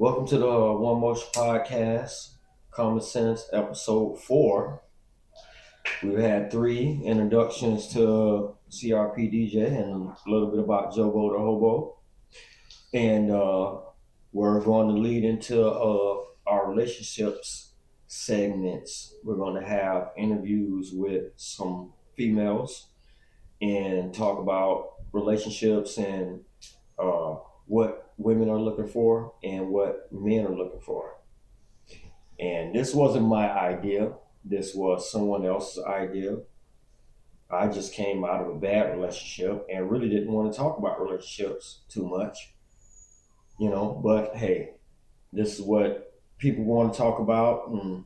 Welcome to the One Motion Podcast, Common Sense, Episode 4. We've had 3 introductions to CRPDJ and a little bit about Jobothehobo. And we're going to lead into our relationships segments. We're going to have interviews with some females and talk about relationships and what women are looking for and what men are looking for. And this wasn't my idea. This was someone else's idea. I just came out of a bad relationship and really didn't want to talk about relationships too much, but hey, this is what people want to talk about, and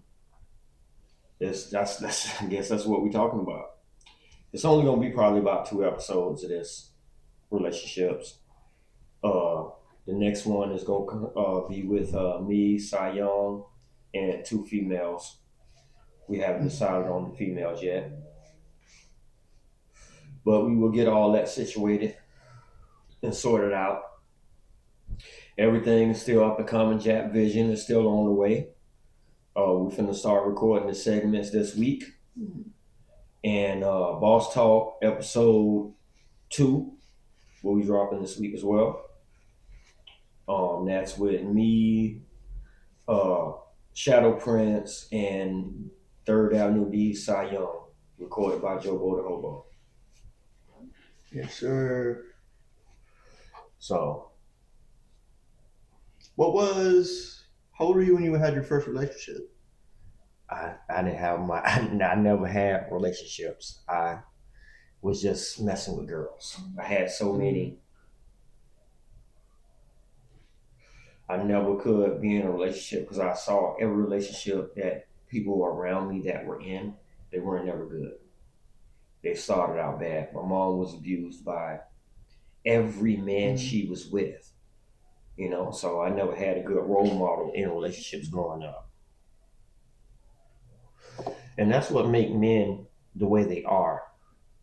that's I guess that's what we're talking about. It's only going to be probably about 2 episodes of this relationships. The next one is going to be with me, Sie Yung, and 2 females. We haven't decided on the females yet. But we will get all that situated and sorted out. Everything is still up and coming. Jap Vision is still on the way. We're finna start recording the segments this week. And Boss Talk Episode 2 will be dropping this week as well. That's with me, Shado Prince, and 3rd Avenue D, Sie Yung, recorded by Jobothehobo. Yes, sir. So, how old were you when you had your first relationship? I didn't have I never had relationships. I was just messing with girls. I had so many. I never could be in a relationship because I saw every relationship that people around me that were in, they weren't never good. They started out bad. My mom was abused by every man she was with, so I never had a good role model in relationships growing up. And that's what makes men the way they are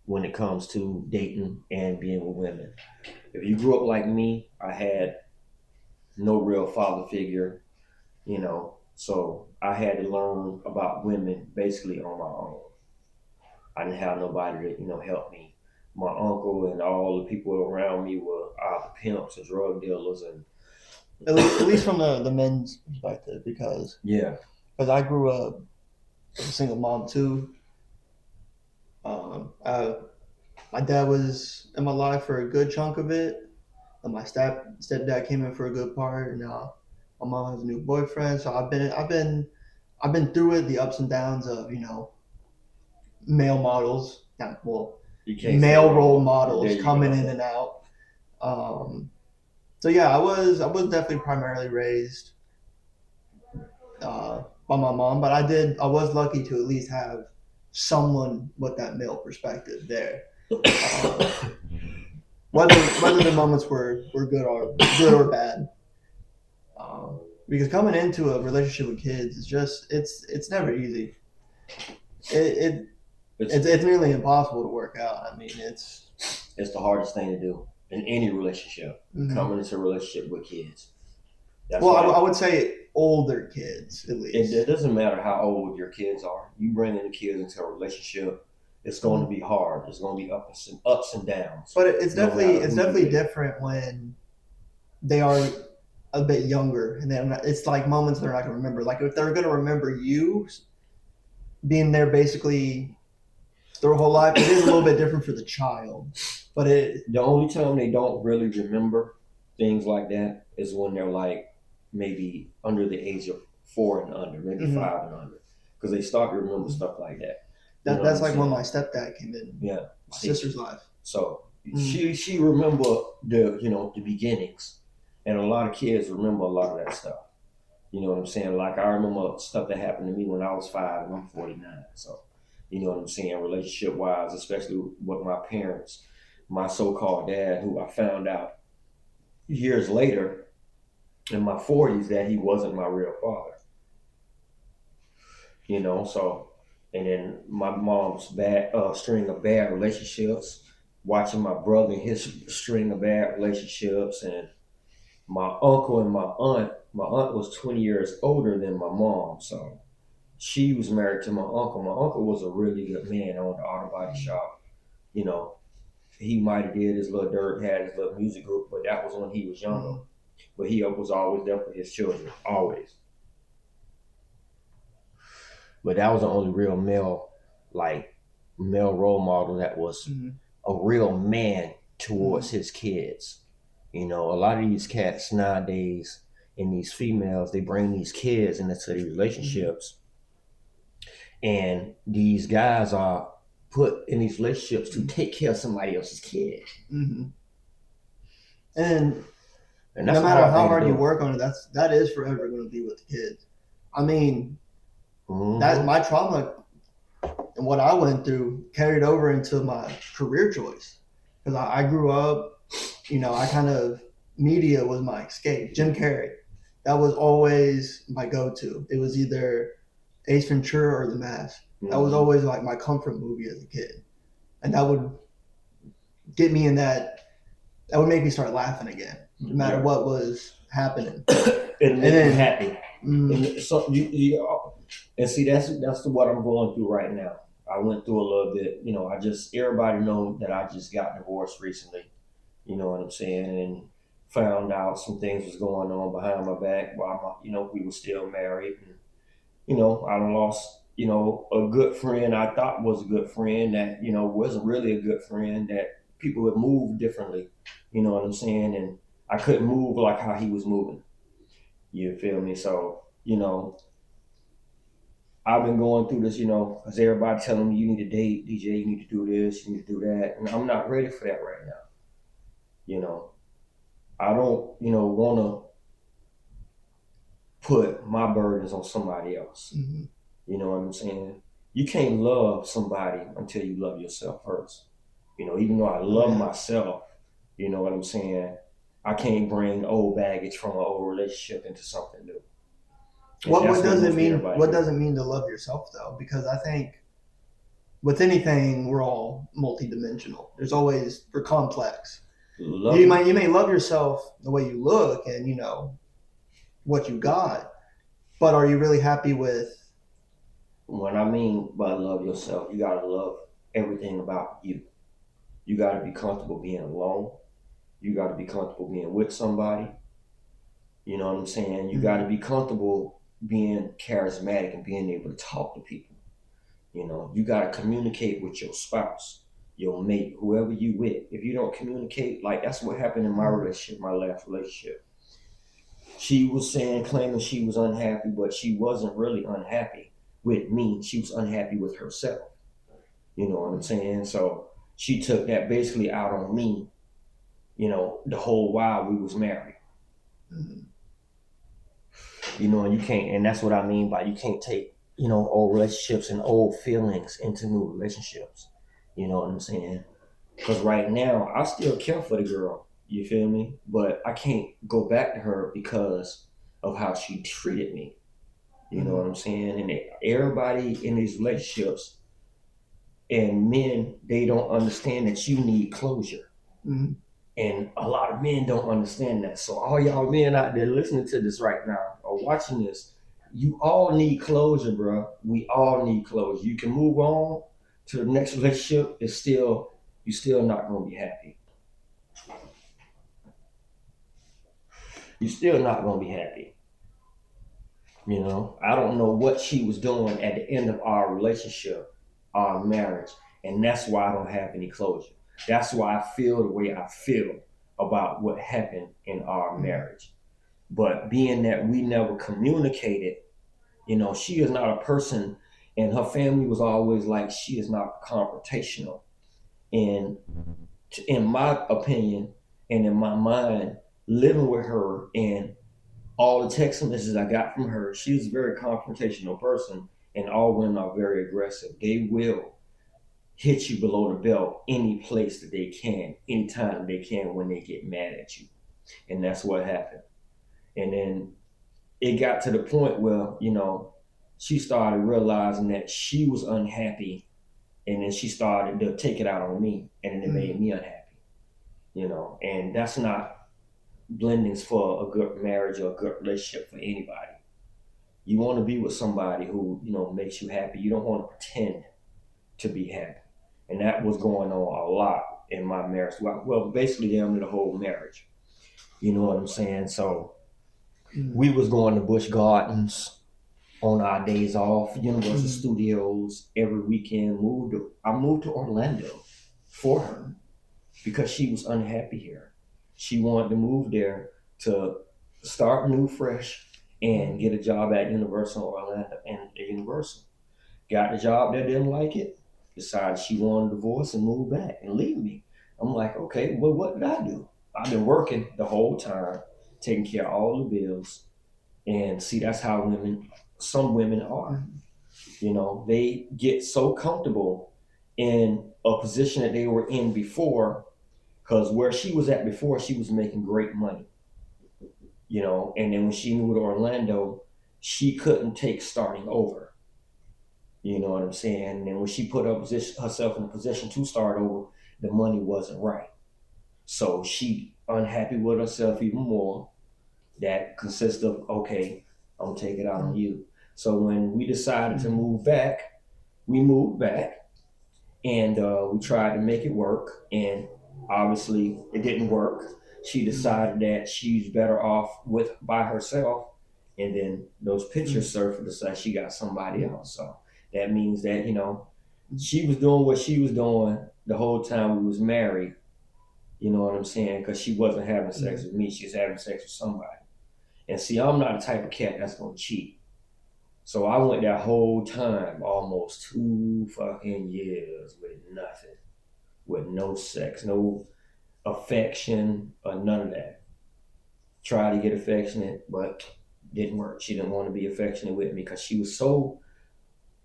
when it comes to dating and being with women. If you grew up like me, I had no real father figure, so I had to learn about women basically on my own. I didn't have nobody to, help me. My uncle and all the people around me were either pimps or drug dealers, and at least from the men's perspective, because I grew up with a single mom too. My dad was in my life for a good chunk of it, and my stepdad came in for a good part. And now my mom has a new boyfriend, so I've been through it, the ups and downs of male models, male role models coming in and out. So yeah, I was definitely primarily raised by my mom, but I was lucky to at least have someone with that male perspective there. Whether the moments were good or bad, because coming into a relationship with kids is just it's never easy. It's nearly impossible to work out. I mean, it's the hardest thing to do in any relationship. Coming into a relationship with kids. I would say older kids, at least. It doesn't matter how old your kids are. You bring in the kids into a relationship, it's going to be hard. It's going to be ups and downs. But it's definitely different when they are a bit younger, and then it's like moments they're not going to remember. Like if they're going to remember you being there basically their whole life, it is a little bit different for the child. But the only time they don't really remember things like that is when they're like maybe under the age of 4 and under, maybe 5 and under, because they start to remember stuff like that. That's like when my stepdad came in. Yeah, my sister's life. So she remember the beginnings, and a lot of kids remember a lot of that stuff. You know what I'm saying? Like I remember stuff that happened to me when I was 5 and I'm 49. So you know what I'm saying, relationship wise, especially with my parents, my so-called dad, who I found out years later in my 40s that he wasn't my real father. So, and then my mom's bad string of bad relationships, watching my brother and his string of bad relationships, and my uncle and my aunt was 20 years older than my mom, so she was married to my uncle. My uncle was a really good man, owned the auto body shop. You know, he might have did his little dirt, had his little music group, but that was when he was younger. But he was always there for his children, always. But that was the only real male role model that was a real man towards his kids. You know, a lot of these cats nowadays and these females, they bring these kids into these relationships, and these guys are put in these relationships to take care of somebody else's kid. And no matter how hard you work on it, that is forever going to be with the kids. I mean, that my trauma and what I went through carried over into my career choice, because I grew up, you know, I kind of, media was my escape. Jim Carrey, that was always my go-to. It was either Ace Ventura or The Mask. That was always like my comfort movie as a kid, and that would get me in that would make me start laughing again, no matter what was happening. It made me happy. And so and see, that's what I'm going through right now. I went through a little bit, you know. Everybody know that I just got divorced recently. You know what I'm saying? And found out some things was going on behind my back while we were still married. And, you know, I lost, you know, a good friend I thought was a good friend that, you know, wasn't really a good friend, that people would move differently. You know what I'm saying? And I couldn't move like how he was moving. You feel me? So, you know, I've been going through this, you know, because everybody telling me you need to date, DJ, you need to do this, you need to do that. And I'm not ready for that right now. You know, I don't, you know, want to put my burdens on somebody else. You know what I'm saying? You can't love somebody until you love yourself first. You know, even though I love myself, you know what I'm saying? I can't bring old baggage from an old relationship into something new. What does it mean? What does it mean to love yourself, though? Because I think with anything, we're all multidimensional. We're complex. You may love yourself the way you look and, you know, what you got, but are you really happy with? What I mean by love yourself, you gotta love everything about you. You gotta be comfortable being alone. You gotta be comfortable being with somebody. You know what I'm saying? You gotta be comfortable being charismatic and being able to talk to people. You know, you gotta communicate with your spouse, your mate, whoever you with. If you don't communicate, like that's what happened in my relationship, my last relationship. She was claiming she was unhappy, but she wasn't really unhappy with me. She was unhappy with herself. You know what I'm saying? So she took that basically out on me, you know, the whole while we was married. You know, and you can't, and that's what I mean by you can't take, you know, old relationships and old feelings into new relationships. You know what I'm saying? Because right now, I still care for the girl, you feel me? But I can't go back to her because of how she treated me. You know what I'm saying? And everybody in these relationships and men, they don't understand that you need closure. And a lot of men don't understand that. So all y'all men out there listening to this right now or watching this, you all need closure, bro. We all need closure. You can move on to the next relationship. You're still not going to be happy. You're still not going to be happy. You know, I don't know what she was doing at the end of our relationship, our marriage, and that's why I don't have any closure. That's why I feel the way I feel about what happened in our marriage. But being that we never communicated, you know, she is not a person, and her family was always like, she is not confrontational. And in my opinion and in my mind, living with her and all the text messages I got from her, she's a very confrontational person, and all women are very aggressive. They will hit you below the belt any place that they can, anytime they can, when they get mad at you. And that's what happened. And then it got to the point where, you know, she started realizing that she was unhappy, and then she started to take it out on me, and then it made me unhappy. You know, and that's not blendings for a good marriage or a good relationship for anybody. You want to be with somebody who, makes you happy. You don't want to pretend to be happy. And that was going on a lot in my marriage. Well, basically down to the whole marriage. You know what I'm saying? So we was going to Busch Gardens on our days off, Universal Studios every weekend. I moved to Orlando for her because she was unhappy here. She wanted to move there to start new fresh and get a job at Universal Orlando and Universal. Got the job there, didn't like it, decided she wanted a divorce and moved back and leave me. I'm like, okay, well, what did I do? I've been working the whole time, taking care of all the bills. And see, that's how some women are. They get so comfortable in a position that they were in before, because where she was at before, she was making great money. And then when she moved to Orlando, she couldn't take starting over. You know what I'm saying? And when she put herself in a position to start over, the money wasn't right. So she unhappy with herself even more. That consists of, okay, I'm gonna take it out on you. So when we decided to move back, we moved back, and we tried to make it work, and obviously it didn't work. She decided that she's better off by herself, and then those pictures surfaced that she got somebody else. So that means that she was doing what she was doing the whole time we was married. You know what I'm saying? Because she wasn't having sex with me; she was having sex with somebody. And see, I'm not the type of cat that's gonna cheat. So I went that whole time, almost 2 fucking years with nothing, with no sex, no affection, or none of that. Tried to get affectionate, but didn't work. She didn't want to be affectionate with me because she was so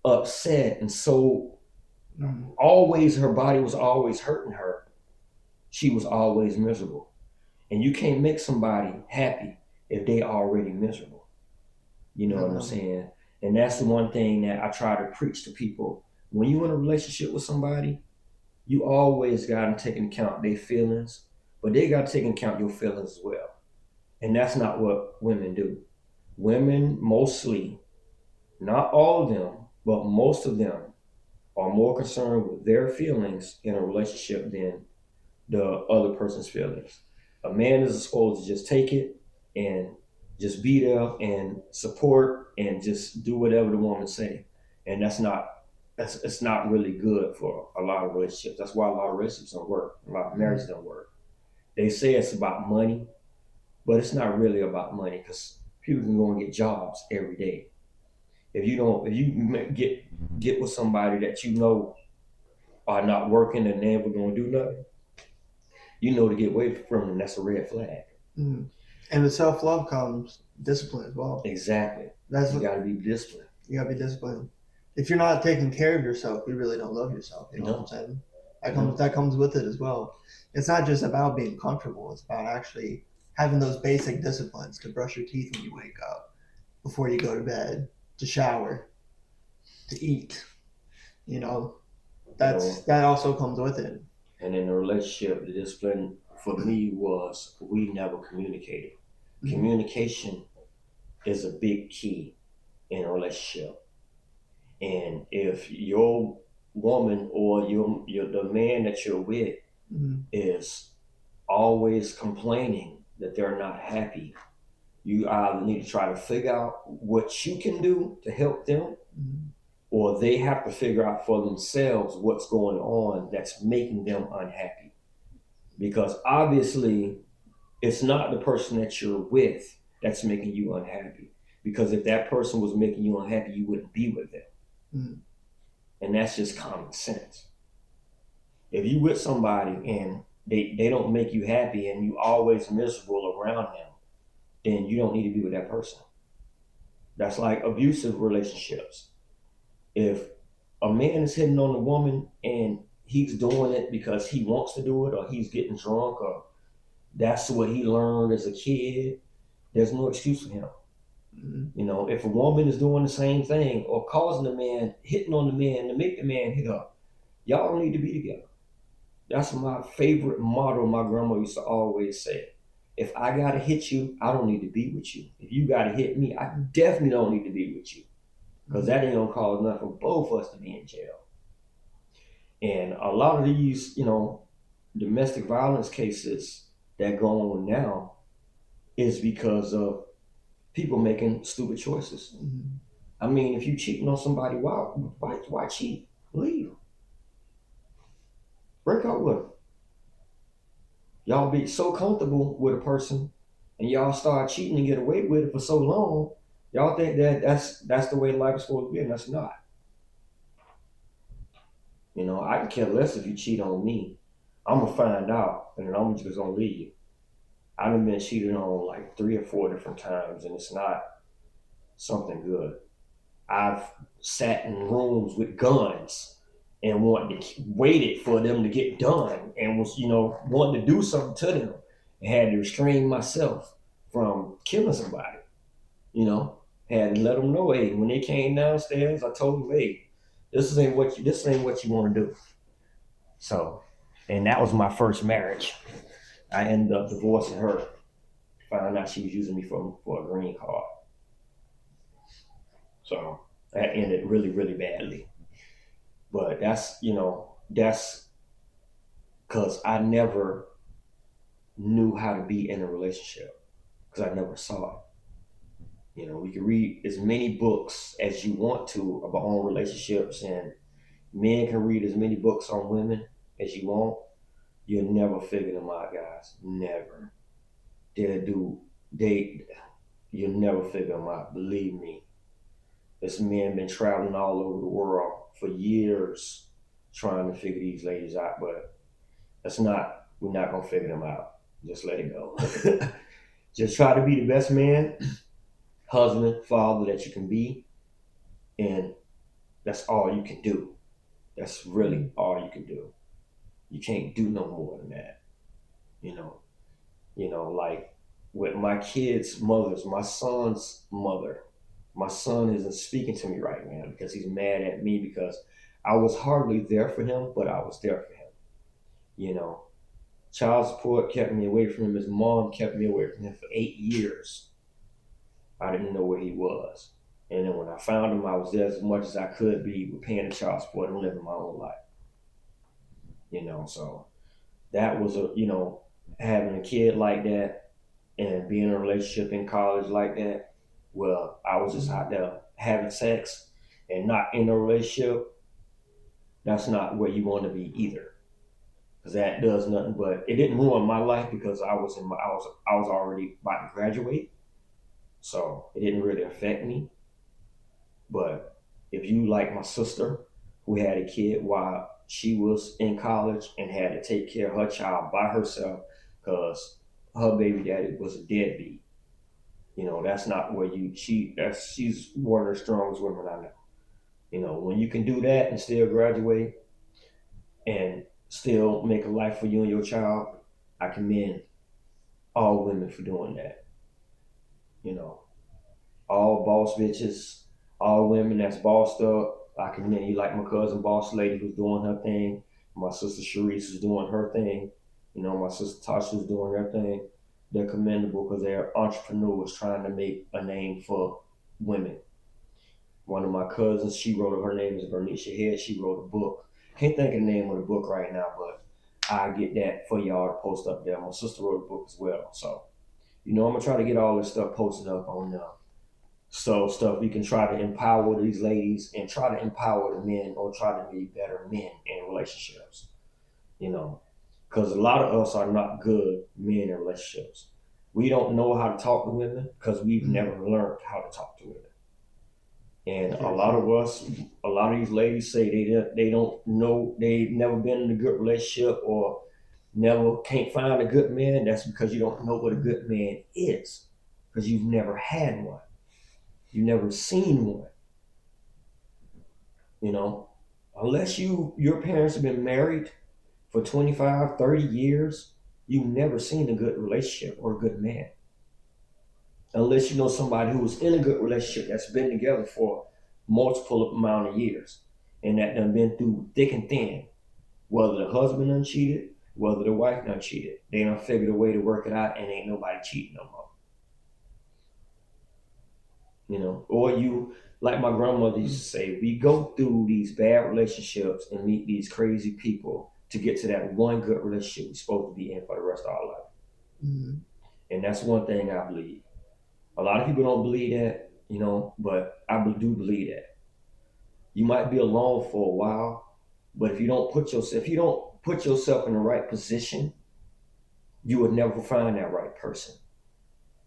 upset and so always, her body was always hurting her. She was always miserable. And you can't make somebody happy if they already miserable. You know what I'm saying? And that's the one thing that I try to preach to people. When you're in a relationship with somebody, you always got to take into account their feelings, but they got to take into account your feelings as well. And that's not what women do. Women mostly, not all of them, but most of them are more concerned with their feelings in a relationship than the other person's feelings. A man is supposed to just take it and just be there and support and just do whatever the woman say. And it's not really good for a lot of relationships. That's why a lot of relationships don't work. A lot of marriages don't work. They say it's about money, but it's not really about money because people can go and get jobs every day. If you get with somebody that are not working and never gonna do nothing, to get away from them, that's a red flag. And with self-love comes discipline as well. Exactly. You gotta be disciplined. You gotta be disciplined. If you're not taking care of yourself, you really don't love yourself. You know what I'm saying? That comes with it as well. It's not just about being comfortable. It's about actually having those basic disciplines to brush your teeth when you wake up, before you go to bed, to shower, to eat. That also comes with it. And in a relationship, the discipline for me was we never communicated. Communication is a big key in a relationship. And if your woman or the man that you're with is always complaining that they're not happy, you either need to try to figure out what you can do to help them, or they have to figure out for themselves what's going on that's making them unhappy. Because obviously, it's not the person that you're with that's making you unhappy. Because if that person was making you unhappy, you wouldn't be with them. And that's just common sense. If you with somebody and they don't make you happy and you always miserable around them, then you don't need to be with that person. That's like abusive relationships. If a man is hitting on a woman and he's doing it because he wants to do it, or he's getting drunk, or that's what he learned as a kid, there's no excuse for him. If a woman is doing the same thing or causing the man, hitting on the man to make the man hit up, y'all don't need to be together. That's my favorite motto my grandma used to always say. If I gotta hit you, I don't need to be with you. If you gotta hit me, I definitely don't need to be with you. Because that ain't gonna cause nothing for both of us to be in jail. And a lot of these, domestic violence cases that go on now is because of people making stupid choices. Mm-hmm. I mean, if you cheating on somebody, why cheat? Leave. Break up with them. Y'all be so comfortable with a person and y'all start cheating and get away with it for so long, y'all think that that's the way life is supposed to be, and that's not. I can care less if you cheat on me. I'm gonna find out, and then I'm just gonna leave you. I've been cheated on like 3 or 4 different times, and it's not something good. I've sat in rooms with guns and waited for them to get done, and was wanting to do something to them, and had to restrain myself from killing somebody. Had to let them know, hey, when they came downstairs, I told them, hey, this ain't what you want to do. So, and that was my first marriage. I ended up divorcing her. Found out she was using me for a green card. So that ended really, really badly. But that's because I never knew how to be in a relationship, because I never saw it. We can read as many books as you want to about on relationships, and men can read as many books on women as you want. You'll never figure them out, guys. Never. You'll never figure them out. Believe me. This men been traveling all over the world for years trying to figure these ladies out, but we're not gonna figure them out. Just let it go. Just try to be the best man, husband, father that you can be, and that's all you can do. That's really all you can do. You can't do no more than that. Like with my kids' mothers, my son's mother. My son isn't speaking to me right now because he's mad at me because I was hardly there for him, but I was there for him. Child support kept me away from him. His mom kept me away from him for 8 years. I didn't know where he was. And then when I found him, I was there as much as I could be with paying the child support and living my own life. So that was having a kid like that and being in a relationship in college like that. Well, I was just out there having sex and not in a relationship. That's not where you want to be either, because that does nothing but it didn't ruin my life because I was already about to graduate, so it didn't really affect me. But if you like my sister, who had a kid while she was in college and had to take care of her child by herself because her baby daddy was a deadbeat. That's not where she's one of the strongest women I know. When you can do that and still graduate and still make a life for you and your child, I commend all women for doing that. All boss bitches, all women that's bossed up, I commend you, like my cousin Boss Lady who's doing her thing, my sister Sharice is doing her thing, my sister Tasha's doing her thing. They're commendable because they're entrepreneurs trying to make a name for women. One of my cousins, her name is Bernicia Head, she wrote a book. Can't think of the name of the book right now, but I'll get that for y'all to post up there. My sister wrote a book as well. So, I'm going to try to get all this stuff posted up on stuff we can try to empower these ladies and try to empower the men or try to be better men in relationships. Because a lot of us are not good men in relationships. We don't know how to talk to women because we've never learned how to talk to women. And a lot of these ladies say they don't know, they've never been in a good relationship or can't find a good man. That's because you don't know what a good man is, because you've never had one. You've never seen one. Unless your parents have been married for 25, 30 years, you've never seen a good relationship or a good man. Unless you know somebody who was in a good relationship that's been together for multiple amount of years and that done been through thick and thin. Whether the husband done cheated, whether the wife done cheated. They done figured a way to work it out and ain't nobody cheating no more. You know, or you, like my grandmother used to say, we go through these bad relationships and meet these crazy people to get to that one good relationship we're supposed to be in for the rest of our life. Mm-hmm. And that's one thing I believe. A lot of people don't believe that, you know, but I do believe that. You might be alone for a while, but if you don't put yourself in the right position, you would never find that right person,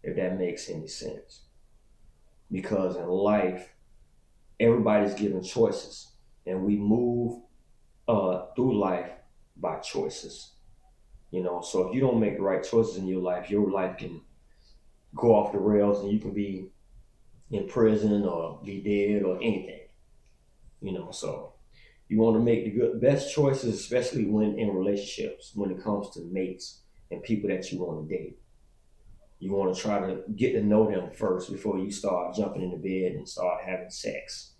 if that makes any sense. Because in life, everybody's given choices, and we move through life by choices. You know, so if you don't make the right choices in your life can go off the rails, and you can be in prison or be dead or anything. You know, so you want to make the best choices, especially when in relationships, when it comes to mates and people that you want to date. You want to try to get to know them first before you start jumping in the bed and start having sex.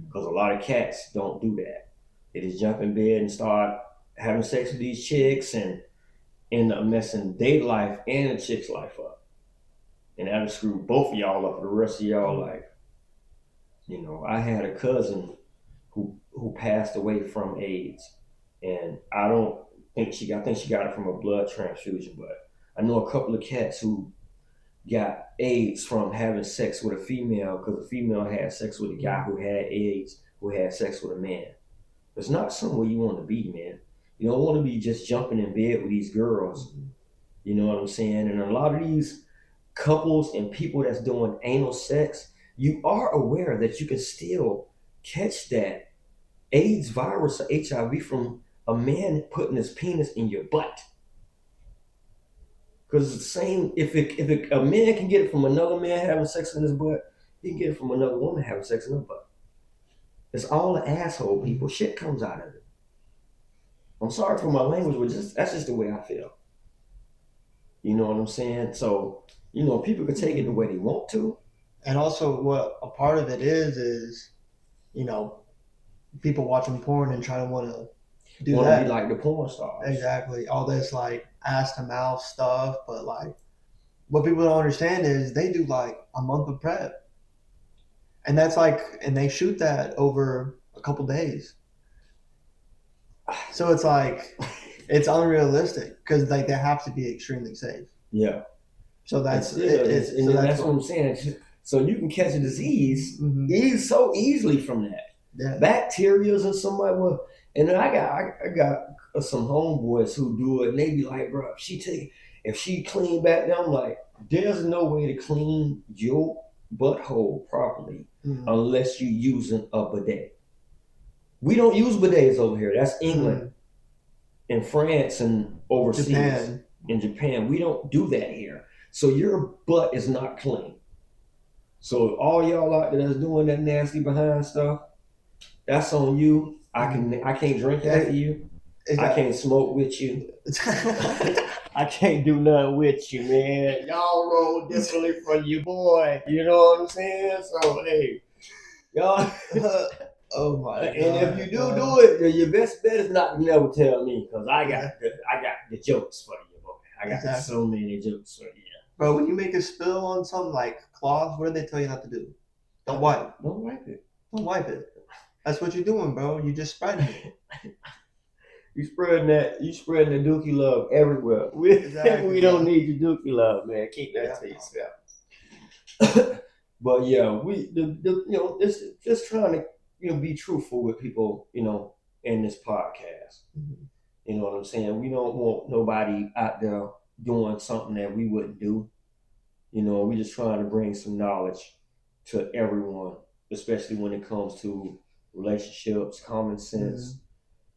Because a lot of cats don't do that. They just jump in bed and start having sex with these chicks and end up messing their life and the chick's life up. And that'll screw both of y'all up for the rest of y'all life. You know, I had a cousin who passed away from AIDS. And I think she got it from a blood transfusion, but I know a couple of cats who got AIDS from having sex with a female, because the female had sex with a guy who had AIDS, who had sex with a man. It's not somewhere you want to be, man. You don't want to be just jumping in bed with these girls. You know what I'm saying? And a lot of these couples and people that's doing anal sex, you are aware that you can still catch that AIDS virus or HIV from a man putting his penis in your butt. Because it's the same, if a man can get it from another man having sex in his butt, he can get it from another woman having sex in her butt. It's all an asshole, people. Shit comes out of it. I'm sorry for my language, but that's just the way I feel. You know what I'm saying? So, you know, people can take it the way they want to. And also, what a part of it is, you know, people watching porn and trying to want to be like the porn stars. Exactly. All this like ass to mouth stuff, but like what people don't understand is they do like a month of prep. And that's like, and they shoot that over a couple days. So it's like, it's unrealistic because like they have to be extremely safe. Yeah. So that's that's what I'm saying. So you can catch a disease so easily from that. Yeah. Bacterias and somebody will. And then I got some homeboys who do it, and they be like, bro, if she clean back down, I'm like, there's no way to clean your butthole properly unless you're using a bidet. We don't use bidets over here. That's England and France and overseas. In Japan, we don't do that here. So your butt is not clean. So all y'all out there that's doing that nasty behind stuff, that's on you. I can't drink after you. I can't smoke with you. I can't do nothing with you, man. Y'all roll differently from your boy. You know what I'm saying? So hey, y'all. Oh my God. And if you do it, then your best bet is not to never tell me, because I got the jokes for you, boy. I got so many jokes for you. Bro, when you make a spill on something like cloth, what do they tell you not to do? Don't wipe. Don't wipe it. Don't wipe it. That's what you're doing, bro. You just spreading it. You spreading the dookie love everywhere. We don't need your dookie love, man. Keep that to yourself. But yeah, this just trying to be truthful with people, in this podcast. You know what I'm saying? We don't want nobody out there doing something that we wouldn't do. We just trying to bring some knowledge to everyone, especially when it comes to relationships, common sense,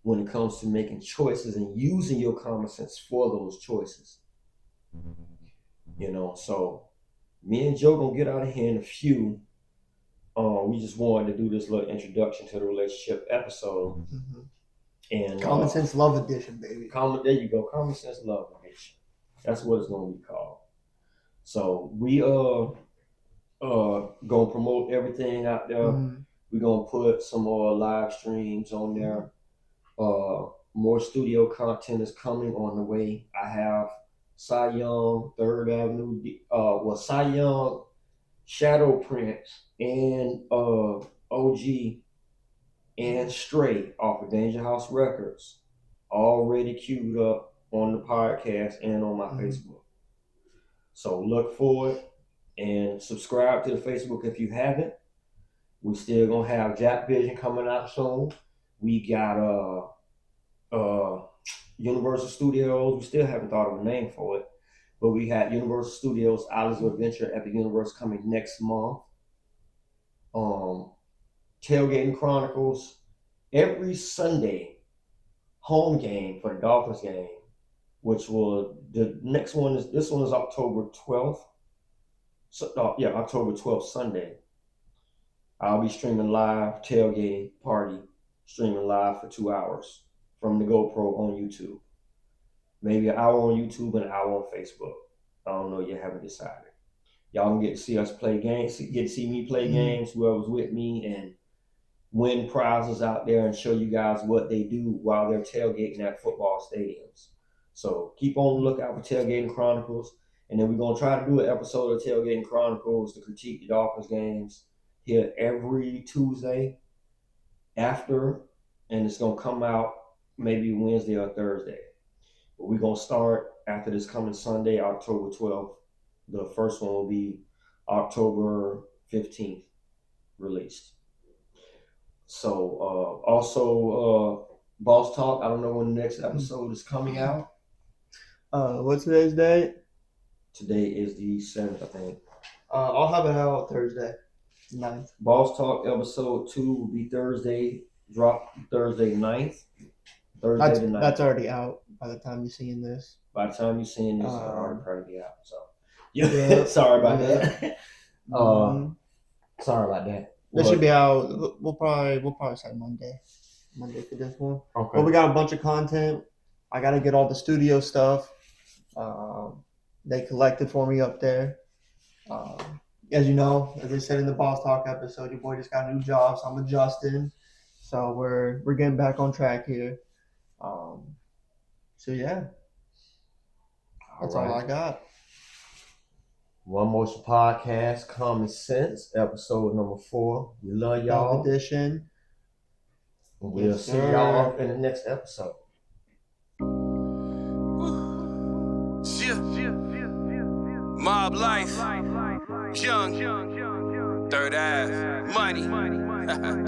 when it comes to making choices and using your common sense for those choices. So me and Joe gonna get out of here in a few. We just wanted to do this little introduction to the relationship episode. And Common Sense Love Edition, baby. There you go, Common Sense Love Edition. That's what it's gonna be called. So we gonna promote everything out there. We're gonna put some more live streams on there. More studio content is coming on the way. I have Sie Yung, 3rd Avenue, Sie Yung, Shado Prince, and OG and Stray off of DangerHouse Records already queued up on the podcast and on my Facebook. So look for it and subscribe to the Facebook if you haven't. We still gonna have Jap Vision coming out soon. We got Universal Studios. We still haven't thought of a name for it, but we had Universal Studios Islands of Adventure Epic Universe coming next month. Tailgating Chronicles every Sunday. Home game for the Dolphins game, which will this one is October 12th. So October 12th Sunday. I'll be streaming live tailgating party, streaming live for 2 hours from the GoPro on YouTube. Maybe an hour on YouTube and an hour on Facebook. I don't know, you haven't decided. Y'all can get to see us play games, get to see me play games, whoever's with me, and win prizes out there and show you guys what they do while they're tailgating at football stadiums. So keep on the lookout for Tailgating Chronicles. And then we're going to try to do an episode of Tailgating Chronicles to critique the Dolphins games here every Tuesday after. And it's going to come out maybe Wednesday or Thursday. But we're going to start after this coming Sunday, October 12th. The first one will be October 15th released. So also Boss Talk, I don't know when the next episode is coming out. What's today's date? Today is the 7th, I think. I'll have it out Thursday, 9th. Boss Talk episode 2 will be Thursday, drop Thursday 9th. Thursday the 9th. That's already out by the time you're seeing this. By the time you're seeing this, it's already probably out. So yeah, sorry about that. Sorry about that. This should be out. We'll probably say Monday for this one. Okay. But we got a bunch of content. I got to get all the studio stuff. They collected for me up there. As you know, as I said in the Boss Talk episode, your boy just got a new job, so I'm adjusting. So we're getting back on track here. So yeah, that's all I got. One Motion Podcast, Common Sense, episode number 4. We love y'all. Edition. We'll see y'all in the next episode. Mob life, young, 3rd Ave, money,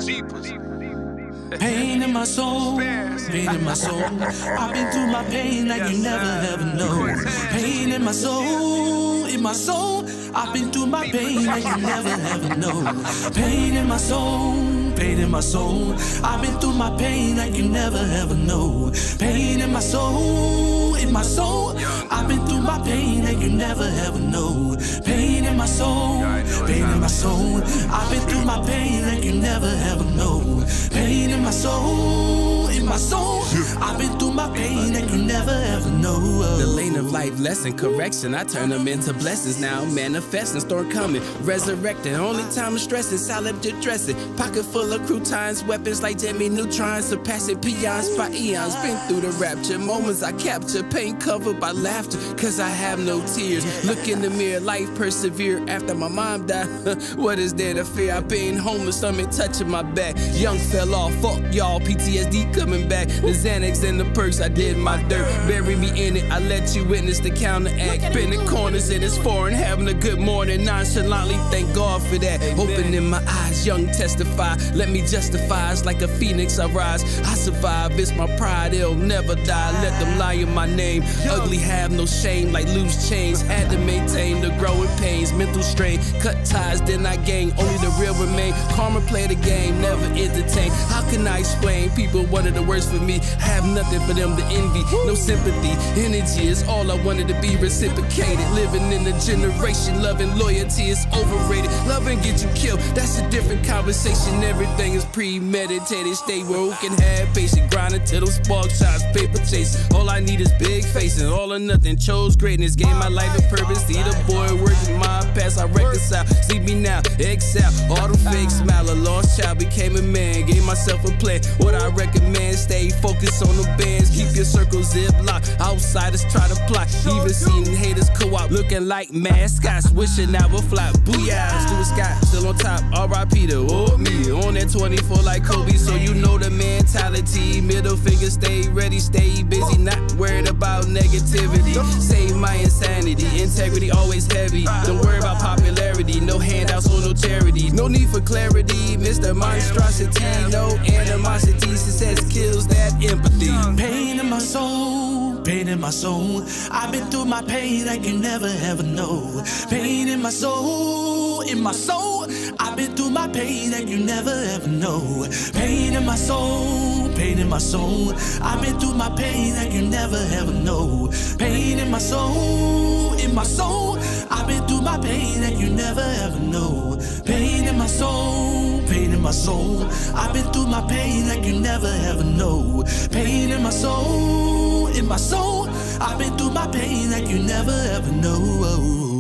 jeepers. Pain in my soul, pain in my soul. I've been through my pain like you never ever know. Pain in my soul, in my soul. I've been through my pain like you never ever know. Pain in my soul, pain in my soul. I've been through my pain like you never ever know. Pain in my soul, in my soul. I've been through my pain like you never ever know. Pain in my soul, pain in my soul. I've been through my pain like you never ever know. Pain in my soul, in my soul. I've been through my pain like you never ever know. The lane of life, lesson, correction. I turn them into blessings now. Manifesting, storm coming, resurrecting. Only time I'm stressing, salad to dressing. Pocket full of croutons, weapons like Jimmy Neutrons. Surpassing peons by eons. Been through the rapture, moments I capture. Pain covered by laughter, cause I have no tears. Look in the mirror, life persevere. After my mom died, what is there to fear? I've been homeless, stomach touching my back. Young fell off, fuck y'all, PTSD coming back. The Xanax and the perks, I did my dirt. Bury me in it, I let you witness the counteract. Bending corners and it's foreign, having a good morning. Nonchalantly, thank God for that. Opening my eyes, young testify. Let me justify, it's like a phoenix I rise. I survive, it's my pride, it'll never die. Let them lie in my name. Ugly, have no shame, like loose chains. Had to maintain the growing pains, mental strain. Cut ties, then I gain. Only the real remain. Karma play the game, never entertain. How can I explain? People wanted the worst for me. Have nothing for them to envy. No sympathy, energy is all I wanted to be reciprocated. Living in a generation, loving loyalty is overrated. Loving get you killed, that's a different conversation. Everything is premeditated. Stay woke and have patience. Grinding till those spark shots, paper chasing. All I need is big faces. All or nothing, chose greatness. Gave my life a purpose. See the boy working my past, I reconcile. See me now, excel. All the fake smile, a lost child became a man. Gave myself a plan. What I recommend, stay focused on the bands. Keep your circle zip locked. Outsiders try to plot. Even seen haters co-op looking like mascots. Wishing I would fly. Booyah, to the sky. Still on top. R.I.P. to old me. On that 24 like Kobe. So you know the mentality. Middle finger, stay ready, stay busy. Not worried about negativity. Save my insanity. Integrity always heavy. Don't worry about popularity. No handouts or no charity. No need for clarity. Mr. Monstrosity. No animosity. Success kills that empathy. Pain in my soul, pain in my soul. I've been through my pain like you never ever know. Pain in my soul, in my soul. I've been through my pain like you never ever know. Pain in my soul, pain in my soul. I've been through my pain like you never ever know. Pain in my soul, in my soul. I've been through my pain like you never ever know. Pain in my soul, pain in my soul. I've been through my pain like you never ever know. Pain in my soul, in my soul. I've been through my pain like you never ever know.